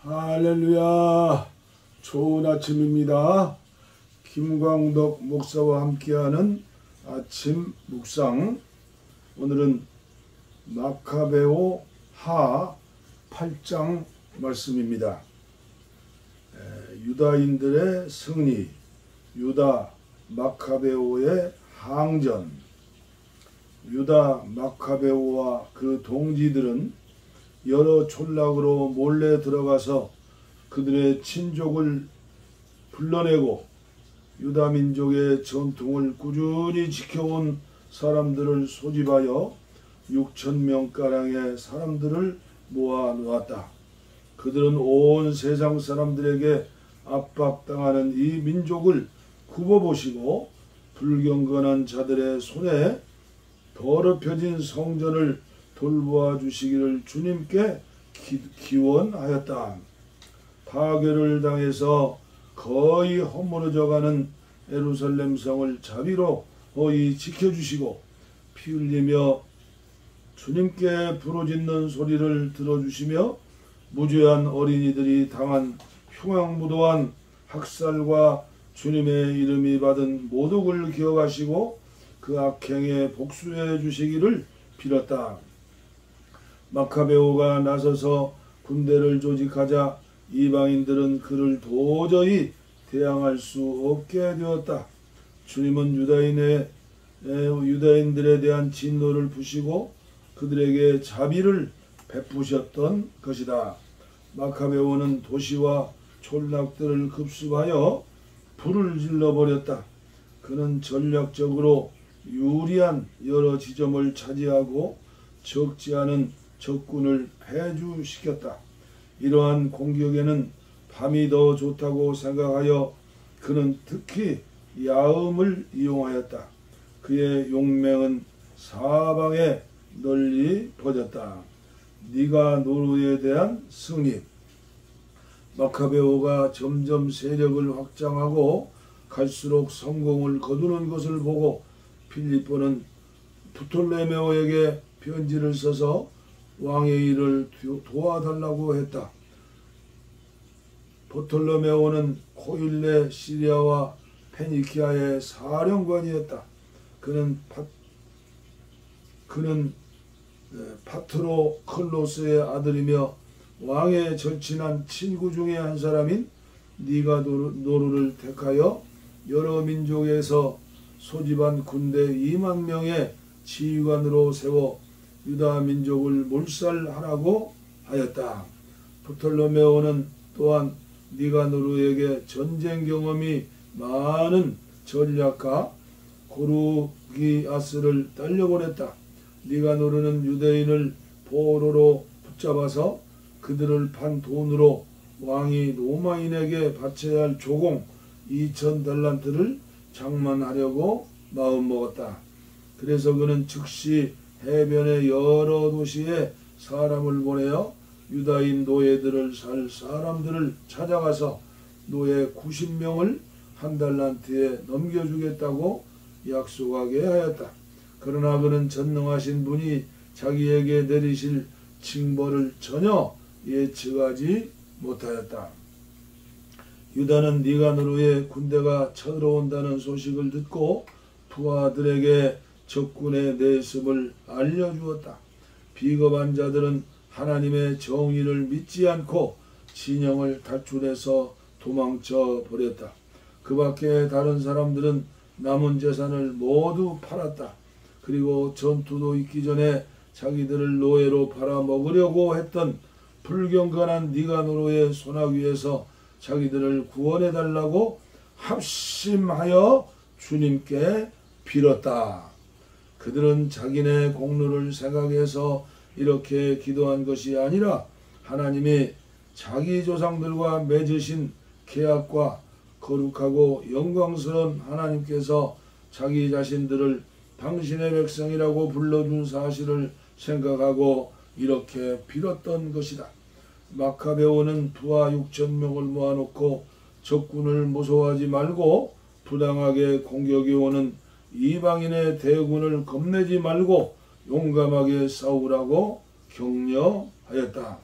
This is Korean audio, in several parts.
할렐루야. 좋은 아침입니다. 김광덕 목사와 함께하는 아침 묵상. 오늘은 마카베오 하 8장 말씀입니다. 유다인들의 승리, 유다 마카베오의 항전. 유다 마카베오와 그 동지들은 여러 촌락으로 몰래 들어가서 그들의 친족을 불러내고 유다 민족의 전통을 꾸준히 지켜온 사람들을 소집하여 6,000명가량의 사람들을 모아 놓았다. 그들은 온 세상 사람들에게 압박당하는 이 민족을 굽어보시고 불경건한 자들의 손에 더럽혀진 성전을 돌보아 주시기를 주님께 기원하였다. 파괴를 당해서 거의 허물어져가는 예루살렘 성을 자비로이 지켜주시고 피 흘리며 주님께 부르짖는 소리를 들어주시며 무죄한 어린이들이 당한 흉악무도한 학살과 주님의 이름이 받은 모독을 기억하시고 그 악행에 복수해 주시기를 빌었다. 마카베오가 나서서 군대를 조직하자 이방인들은 그를 도저히 대항할 수 없게 되었다. 주님은 유다인들에 대한 진노를 푸시고 그들에게 자비를 베푸셨던 것이다. 마카베오는 도시와 촌락들을 급습하여 불을 질러버렸다. 그는 전략적으로 유리한 여러 지점을 차지하고 적지 않은 적군을 패주시켰다. 이러한 공격에는 밤이 더 좋다고 생각하여 그는 특히 야음을 이용하였다. 그의 용맹은 사방에 널리 퍼졌다. 니가노르에 대한 승리. 마카베오가 점점 세력을 확장하고 갈수록 성공을 거두는 것을 보고 필리포는 부톨레메오에게 편지를 써서 왕의 일을 도와달라고 했다. 부톨레메오는 코일레 시리아와 페니키아의 사령관이었다. 그는 파트로클로스의 아들이며 왕의 절친한 친구 중에 한 사람인 니가노르를 택하여 여러 민족에서 소집한 군대 2만 명의 지휘관으로 세워 유다 민족을 몰살하라고 하였다. 부톨레메오는 또한 니가노르에게 전쟁 경험이 많은 전략가 고르기아스를 딸려보냈다. 니가노르는 유대인을 포로로 붙잡아서 그들을 판 돈으로 왕이 로마인에게 바쳐야 할 조공 2,000달란트를 장만하려고 마음먹었다. 그래서 그는 즉시 해변의 여러 도시에 사람을 보내어 유다인 노예들을 살 사람들을 찾아가서 노예 90명을 한 달란트에 넘겨주겠다고 약속하게 하였다. 그러나 그는 전능하신 분이 자기에게 내리실 징벌을 전혀 예측하지 못하였다. 유다는 니가노르의 군대가 쳐들어온다는 소식을 듣고 부하들에게 적군의 내습을 알려주었다. 비겁한 자들은 하나님의 정의를 믿지 않고 진영을 탈출해서 도망쳐 버렸다. 그 밖에 다른 사람들은 남은 재산을 모두 팔았다. 그리고 전투도 있기 전에 자기들을 노예로 팔아먹으려고 했던 불경건한 니가노르의 손아귀에서 자기들을 구원해달라고 합심하여 주님께 빌었다. 그들은 자기네 공로를 생각해서 이렇게 기도한 것이 아니라 하나님이 자기 조상들과 맺으신 계약과 거룩하고 영광스러운 하나님께서 자기 자신들을 당신의 백성이라고 불러준 사실을 생각하고 이렇게 빌었던 것이다. 마카베오는 부하 6,000명을 모아놓고 적군을 무서워하지 말고 부당하게 공격이 오는 이방인의 대군을 겁내지 말고 용감하게 싸우라고 격려하였다.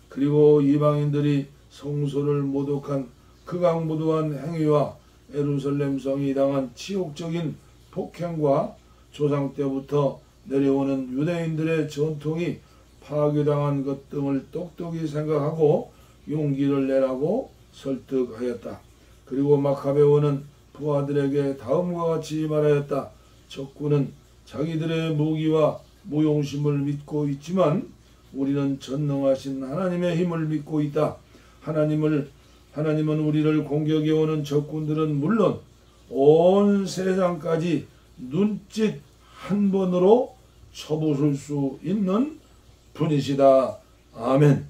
그리고 이방인들이 성소를 모독한 극악무도한 행위와 예루살렘 성이 당한 치욕적인 폭행과 조상 때부터 내려오는 유대인들의 전통이 파괴당한 것 등을 똑똑히 생각하고 용기를 내라고 설득하였다. 그리고 마카베오는 부하들에게 다음과 같이 말하였다. 적군은 자기들의 무기와 무용심을 믿고 있지만 우리는 전능하신 하나님의 힘을 믿고 있다. 하나님은 우리를 공격해오는 적군들은 물론 온 세상까지 눈짓 한 번으로 쳐부술 수 있는 분이시다. 아멘.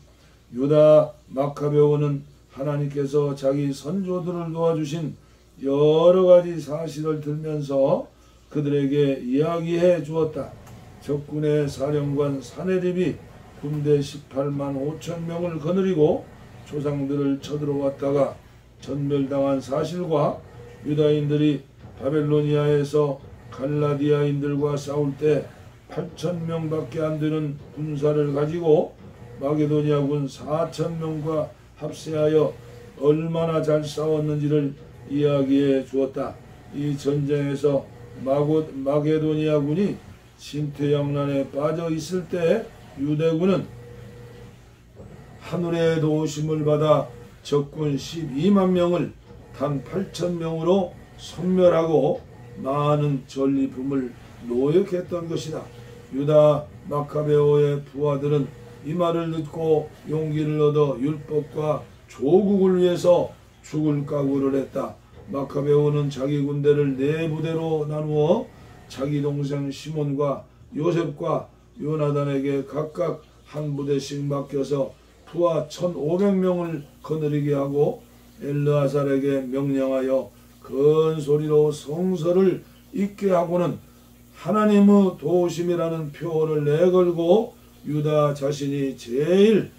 유다 마카베오는 하나님께서 자기 선조들을 도와주신 여러가지 사실을 들면서 그들에게 이야기해 주었다. 적군의 사령관 사네립이 군대 18만 5천 명을 거느리고 조상들을 쳐들어왔다가 전멸당한 사실과 유다인들이 바벨로니아에서 갈라디아인들과 싸울 때 8천 명밖에 안 되는 군사를 가지고 마게도니아군 4천 명과 합세하여 얼마나 잘 싸웠는지를 이야기해 주었다. 이 전쟁에서 마게도니아군이 진퇴양난에 빠져 있을 때 유대군은 하늘의 도우심을 받아 적군 12만 명을 단 8천 명으로 섬멸하고 많은 전리품을 노역했던 것이다. 유다 마카베오의 부하들은 이 말을 듣고 용기를 얻어 율법과 조국을 위해서 죽을 각오를 했다. 마카베오는 자기 군대를 네 부대로 나누어 자기 동생 시몬과 요셉과 요나단에게 각각 한 부대씩 맡겨서 부하 1,500명을 거느리게 하고 엘르아살에게 명령하여 큰 소리로 성서를 읽게 하고는 하나님의 도우심이라는 표어를 내걸고 유다 자신이 제일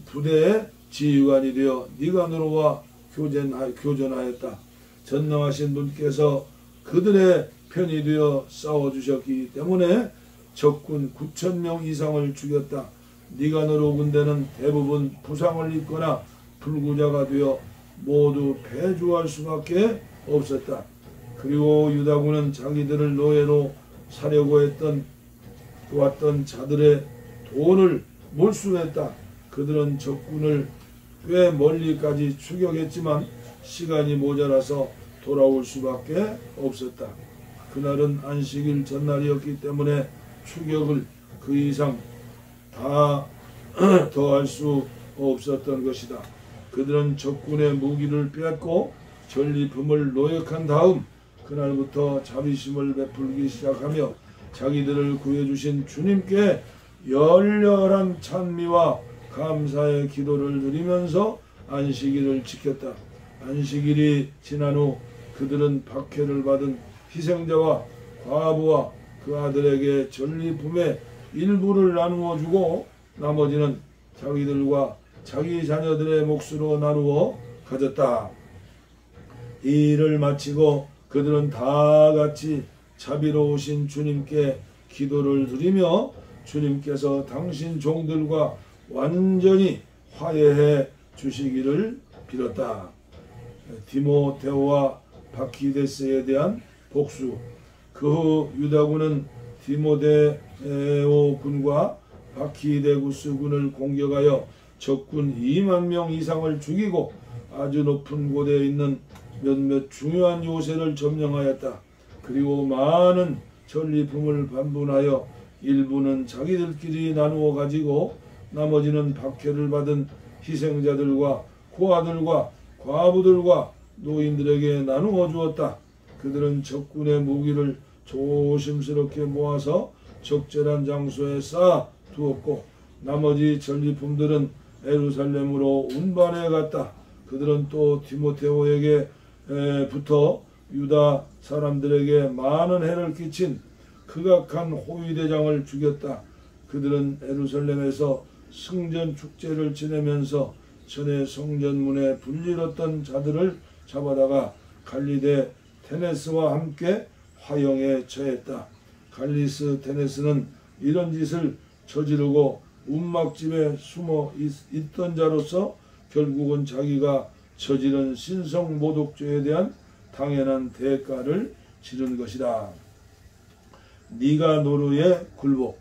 부대의 지휘관이 되어 니가노르와 교전하였다. 전능하신 분께서 그들의 편이 되어 싸워주셨기 때문에 적군 9,000명 이상을 죽였다. 니가노르 군대는 대부분 부상을 입거나 불구자가 되어 모두 패주할 수밖에 없었다. 그리고 유다군은 자기들을 노예로 사려고 왔던 자들의 돈을 몰수했다. 그들은 적군을 꽤 멀리까지 추격했지만 시간이 모자라서 돌아올 수밖에 없었다. 그날은 안식일 전날이었기 때문에 추격을 그 이상 다 더할 수 없었던 것이다. 그들은 적군의 무기를 빼앗고 전리품을 노역한 다음 그날부터 자비심을 베풀기 시작하며 자기들을 구해주신 주님께 열렬한 찬미와 감사의 기도를 드리면서 안식일을 지켰다. 안식일이 지난 후 그들은 박해를 받은 희생자와 과부와 그 아들에게 전리품의 일부를 나누어 주고 나머지는 자기들과 자기 자녀들의 몫으로 나누어 가졌다. 이 일을 마치고 그들은 다 같이 자비로우신 주님께 기도를 드리며 주님께서 당신 종들과 완전히 화해해 주시기를 빌었다. 디모데오와 바키데스에 대한 복수. 그 후 유다군은 디모데오 군과 바키데구스 군을 공격하여 적군 2만 명 이상을 죽이고 아주 높은 곳에 있는 몇몇 중요한 요새를 점령하였다. 그리고 많은 전리품을 반분하여 일부는 자기들끼리 나누어 가지고 나머지는 박해를 받은 희생자들과 고아들과 과부들과 노인들에게 나누어 주었다. 그들은 적군의 무기를 조심스럽게 모아서 적절한 장소에 쌓아 두었고 나머지 전리품들은 예루살렘으로 운반해 갔다. 그들은 또 디모데오에게 부터 유다 사람들에게 많은 해를 끼친 극악한 호위대장을 죽였다. 그들은 예루살렘에서 승전 축제를 지내면서 전에 성전문에 불리렀던 자들을 잡아다가 갈리데 테네스와 함께 화형에 처했다. 갈리스 테네스는 이런 짓을 저지르고 운막집에 숨어 있던 자로서 결국은 자기가 저지른 신성모독죄에 대한 당연한 대가를 치른 것이다. 니가노르의 굴복.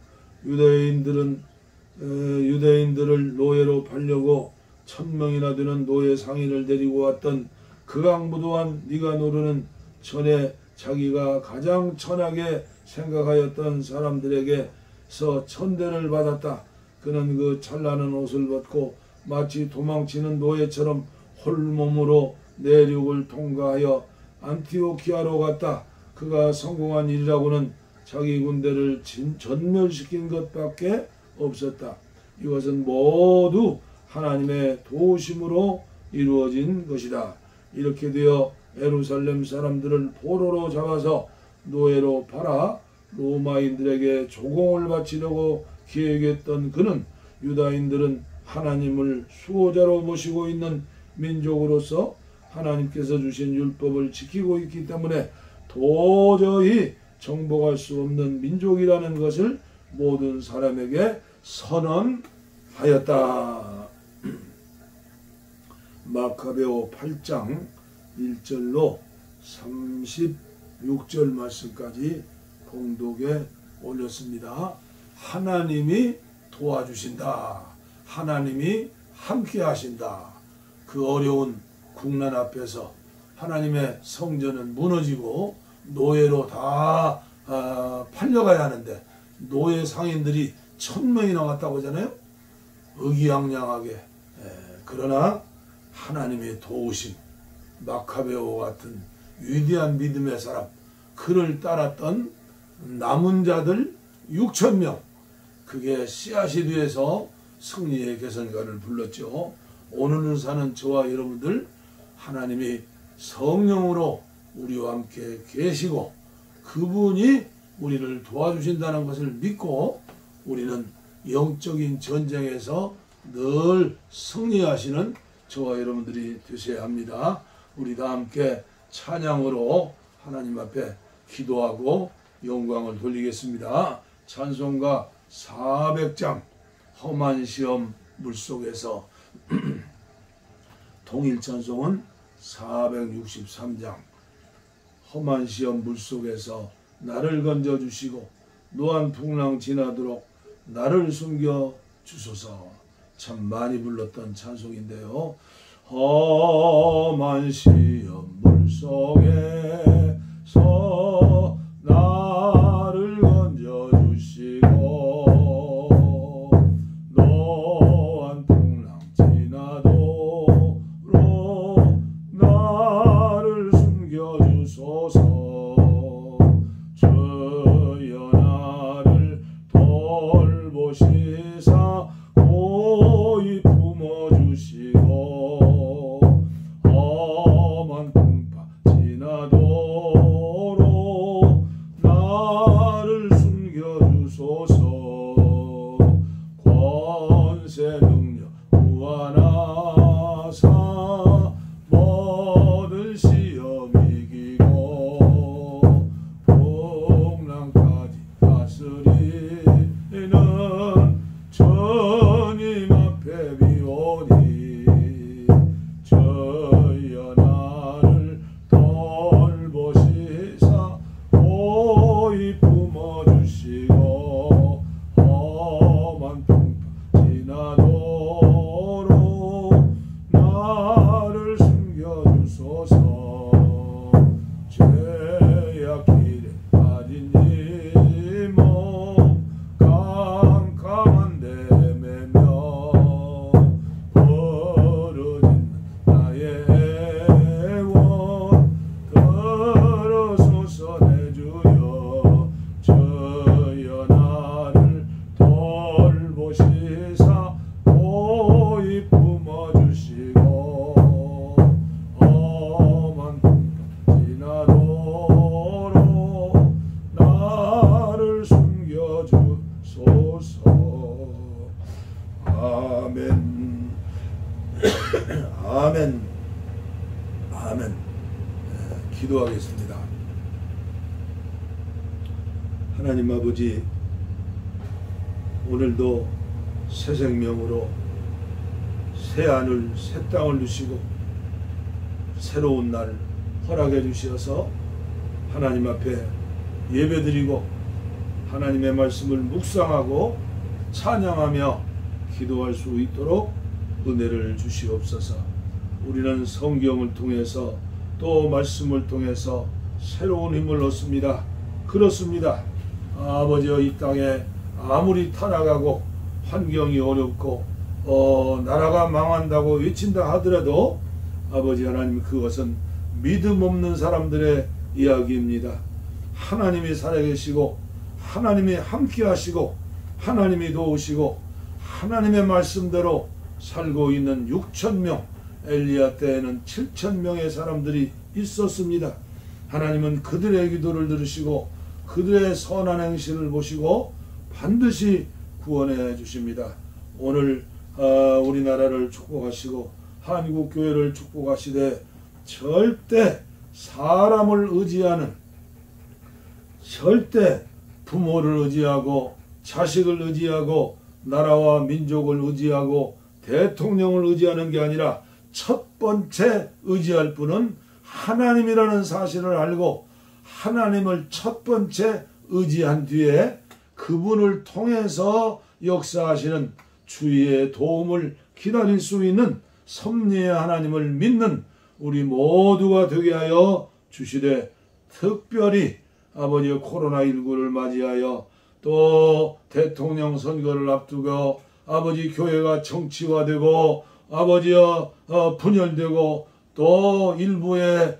유대인들을 노예로 팔려고 1000명이나 되는 노예 상인을 데리고 왔던 극악무도한 니가노르는 전에 자기가 가장 천하게 생각하였던 사람들에게서 천대를 받았다. 그는 그 찬란한 옷을 벗고 마치 도망치는 노예처럼 홀몸으로 내륙을 통과하여 안티오키아로 갔다. 그가 성공한 일이라고는 자기 군대를 전멸시킨 것밖에 없었다. 이것은 모두 하나님의 도우심으로 이루어진 것이다. 이렇게 되어 예루살렘 사람들을 포로로 잡아서 노예로 팔아 로마인들에게 조공을 바치려고 기획했던 그는 유다인들은 하나님을 수호자로 모시고 있는 민족으로서 하나님께서 주신 율법을 지키고 있기 때문에 도저히 정복할 수 없는 민족이라는 것을 모든 사람에게 선언하였다. 마카베오 8장 1절로 36절 말씀까지 봉독에 올렸습니다. 하나님이 도와주신다. 하나님이 함께 하신다. 그 어려운 국난 앞에서 하나님의 성전은 무너지고 노예로 다 팔려가야 하는데 노예 상인들이 1000명이나 왔다고 하잖아요. 의기양양하게. 그러나 하나님의 도우심, 마카베오와 같은 위대한 믿음의 사람, 그를 따랐던 남은 자들 6000명, 그게 씨앗이 되어서 승리의 개선가를 불렀죠. 오늘을 사는 저와 여러분들, 하나님이 성령으로 우리와 함께 계시고 그분이 우리를 도와주신다는 것을 믿고 우리는 영적인 전쟁에서 늘 승리하시는 저와 여러분들이 되셔야 합니다. 우리 다 함께 찬양으로 하나님 앞에 기도하고 영광을 돌리겠습니다. 찬송가 400장 험한 시험 물속에서 통일 찬송은 463장 험한 시험 물속에서 나를 건져주시고 노한 풍랑 지나도록 나를 숨겨 주소서. 참 많이 불렀던 찬송인데요. 험한 시험 물속에서 나를 건져주시고 노한 풍랑 지나도록 나를 숨겨주소서. 주여 나를 돌보시사 고이 품어주시고 험한 풍파 지나도록 나를 숨겨주소서. 권세 능력 구하나사 모든 시험 이기고 풍랑까지 다스리는 주님 앞에 비오니 주여 나를 돌보시사 고이 품어주시고 험한 풍파 지나도록 나를 숨겨주소서. 죄악 길에 빠진 이몸 캄캄한 데 매며 벌어진 나의 애원 들어소서 내 주여. 주여 나를 돌보시사 고이 품어주시고 험한 풍파 지나도록 나를 숨겨주소서. 아멘. 아멘. 아멘. 기도하겠습니다. 하나님 아버지, 오늘도 새 생명으로 새 하늘 새 땅을 주시고 새로운 날 허락해 주시어서 하나님 앞에 예배드리고 하나님의 말씀을 묵상하고 찬양하며 기도할 수 있도록 은혜를 주시옵소서. 우리는 성경을 통해서 또 말씀을 통해서 새로운 힘을 얻습니다. 그렇습니다. 아버지여, 이 땅에 아무리 타락하고 환경이 어렵고 나라가 망한다고 외친다 하더라도 아버지 하나님, 그것은 믿음 없는 사람들의 이야기입니다. 하나님이 살아계시고 하나님이 함께 하시고 하나님이 도우시고 하나님의 말씀대로 살고 있는 6,000명, 엘리야 때에는 7,000명의 사람들이 있었습니다. 하나님은 그들의 기도를 들으시고 그들의 선한 행실을 보시고 반드시 구원해 주십니다. 오늘 우리나라를 축복하시고 한국교회를 축복하시되 절대 사람을 의지하는, 절대 부모를 의지하고 자식을 의지하고 나라와 민족을 의지하고 대통령을 의지하는 게 아니라 첫 번째 의지할 분은 하나님이라는 사실을 알고 하나님을 첫 번째 의지한 뒤에 그분을 통해서 역사하시는 주의 도움을 기다릴 수 있는 섭리의 하나님을 믿는 우리 모두가 되게 하여 주시되, 특별히 아버지 코로나19를 맞이하여 또 대통령 선거를 앞두고 아버지 교회가 정치화되고 아버지여 분열되고 또 일부의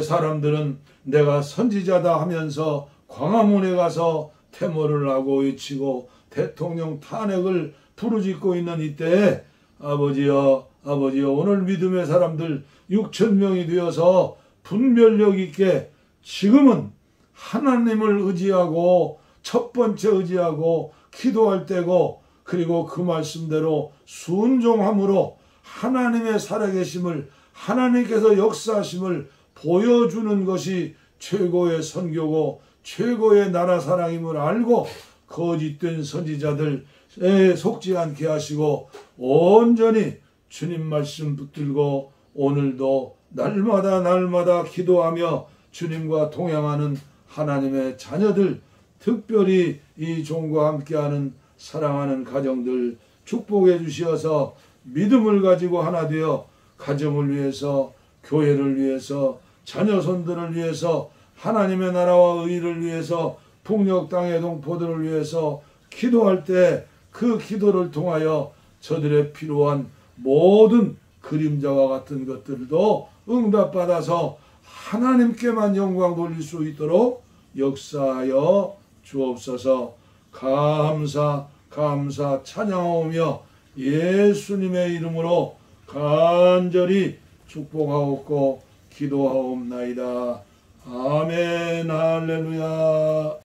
사람들은 내가 선지자다 하면서 광화문에 가서 데모를 하고 외치고 대통령 탄핵을 부르짖고 있는 이때에 아버지여 오늘 믿음의 사람들 6,000명이 되어서 분별력 있게 지금은 하나님을 의지하고 첫 번째 의지하고 기도할 때고, 그리고 그 말씀대로 순종함으로 하나님의 살아계심을, 하나님께서 역사하심을 보여주는 것이 최고의 선교고 최고의 나라 사랑임을 알고 거짓된 선지자들에 속지 않게 하시고 온전히 주님 말씀 붙들고 오늘도 날마다 기도하며 주님과 동행하는 하나님의 자녀들, 특별히 이 종과 함께하는 사랑하는 가정들 축복해 주시어서 믿음을 가지고 하나 되어 가정을 위해서, 교회를 위해서, 자녀손들을 위해서, 하나님의 나라와 의를 위해서, 북녘 땅의 동포들을 위해서 기도할 때 그 기도를 통하여 저들의 필요한 모든 그림자와 같은 것들도 응답받아서 하나님께만 영광 돌릴 수 있도록 역사하여 주옵소서. 감사 찬양하오며 예수님의 이름으로 간절히 축복하옵고 기도하옵나이다. 아멘. 할렐루야.